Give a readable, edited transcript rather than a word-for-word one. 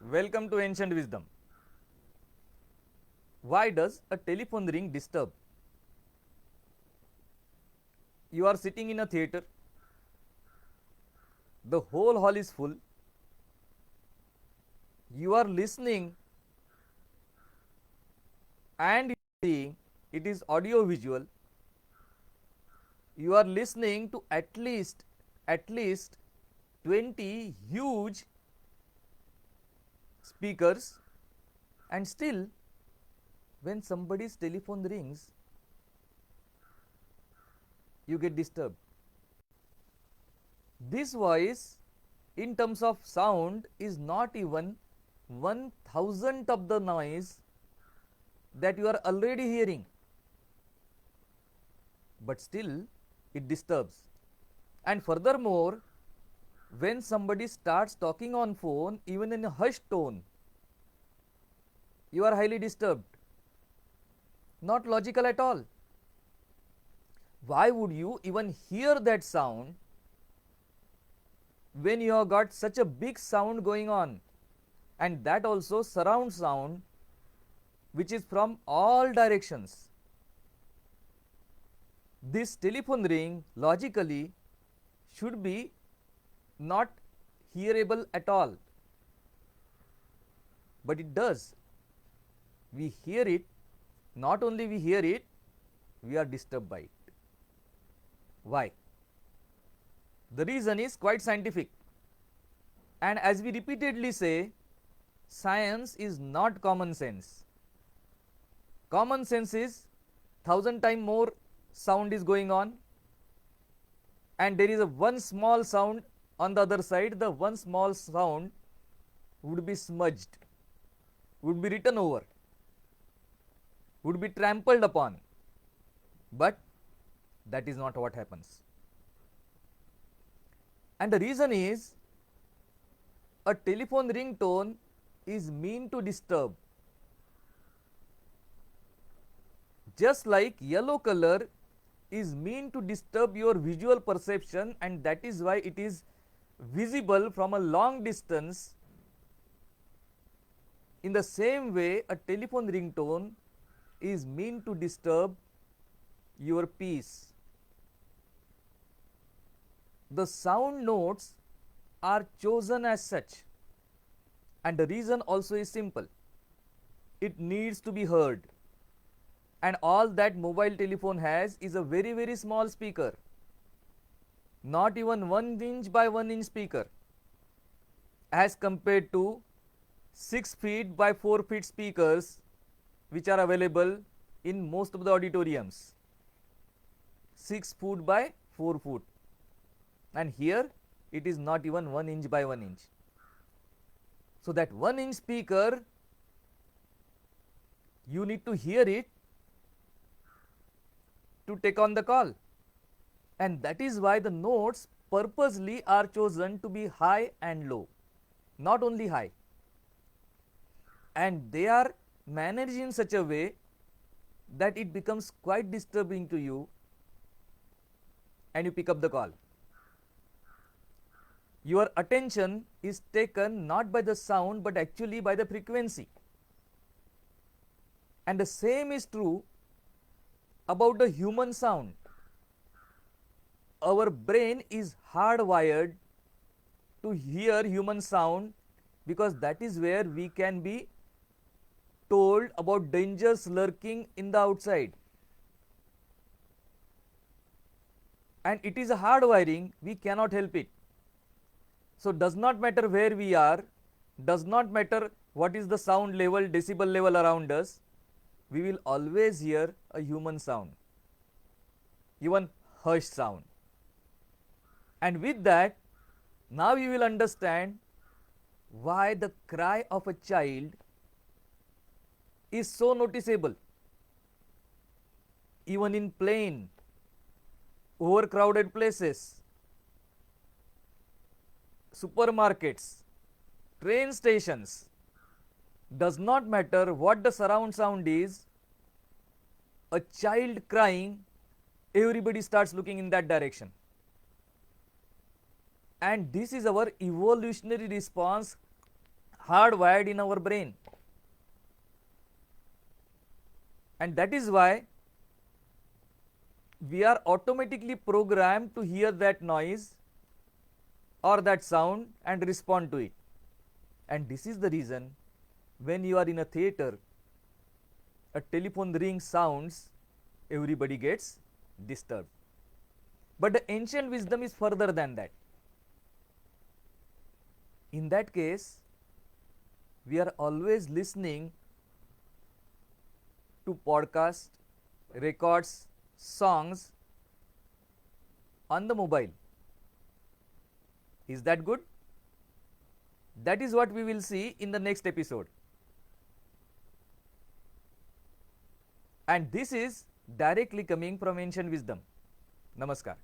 Welcome to Ancient Wisdom. Why does a telephone ring disturb? You are sitting in a theater, the whole hall is full, you are listening and seeing, it is audio visual. You are listening to at least 20 huge speakers, and still when somebody's telephone rings you get disturbed. This voice in terms of sound is not even 1,000th of the noise that you are already hearing, but still it disturbs. And furthermore, when somebody starts talking on phone even in a hushed tone, you are highly disturbed. Not logical at all. Why would you even hear that sound when you have got such a big sound going on, and that also surround sound which is from all directions? This telephone ring logically should be not hearable at all, but it does. We hear it, not only we hear it, we are disturbed by it. Why? The reason is quite scientific, and as we repeatedly say, science is not common sense. Common sense is 1,000 times more sound is going on, and there is a one small sound on the other side. The one small sound would be smudged, would be written over, would be trampled upon, but that is not what happens. And the reason is, a telephone ringtone is meant to disturb. Just like yellow color is meant to disturb your visual perception, and that is why it is visible from a long distance. In the same way, a telephone ringtone is meant to disturb your peace. The sound notes are chosen as such, and the reason also is simple. It needs to be heard, and all that mobile telephone has is a very small speaker, not even 1 inch by 1 inch speaker, as compared to 6 feet by 4 feet speakers which are available in most of the auditoriums. 6 foot by 4 foot, and here it is not even 1 inch by 1 inch. So that 1 inch speaker, you need to hear it to take on the call, and that is why the notes purposely are chosen to be high and low, not only high, and they are managed in such a way that it becomes quite disturbing to you, and you pick up the call. Your attention is taken not by the sound but actually by the frequency. And the same is true about the human sound. Our brain is hardwired to hear human sound, because that is where we can be told about dangers lurking in the outside. And it is a hardwiring, we cannot help it. So does not matter where we are, does not matter what is the sound level, decibel level around us, we will always hear a human sound, even hushed sound. And with that, now you will understand why the cry of a child is so noticeable. Even in plain, overcrowded places, supermarkets, train stations, does not matter what the surround sound is, a child crying, everybody starts looking in that direction. And this is our evolutionary response, hardwired in our brain. And that is why we are automatically programmed to hear that noise or that sound and respond to it. And this is the reason when you are in a theater, a telephone ring sounds, everybody gets disturbed. But the ancient wisdom is further than that. In that case, we are always listening to podcasts, records, songs on the mobile. Is that good? That is what we will see in the next episode. And this is directly coming from ancient wisdom. Namaskar.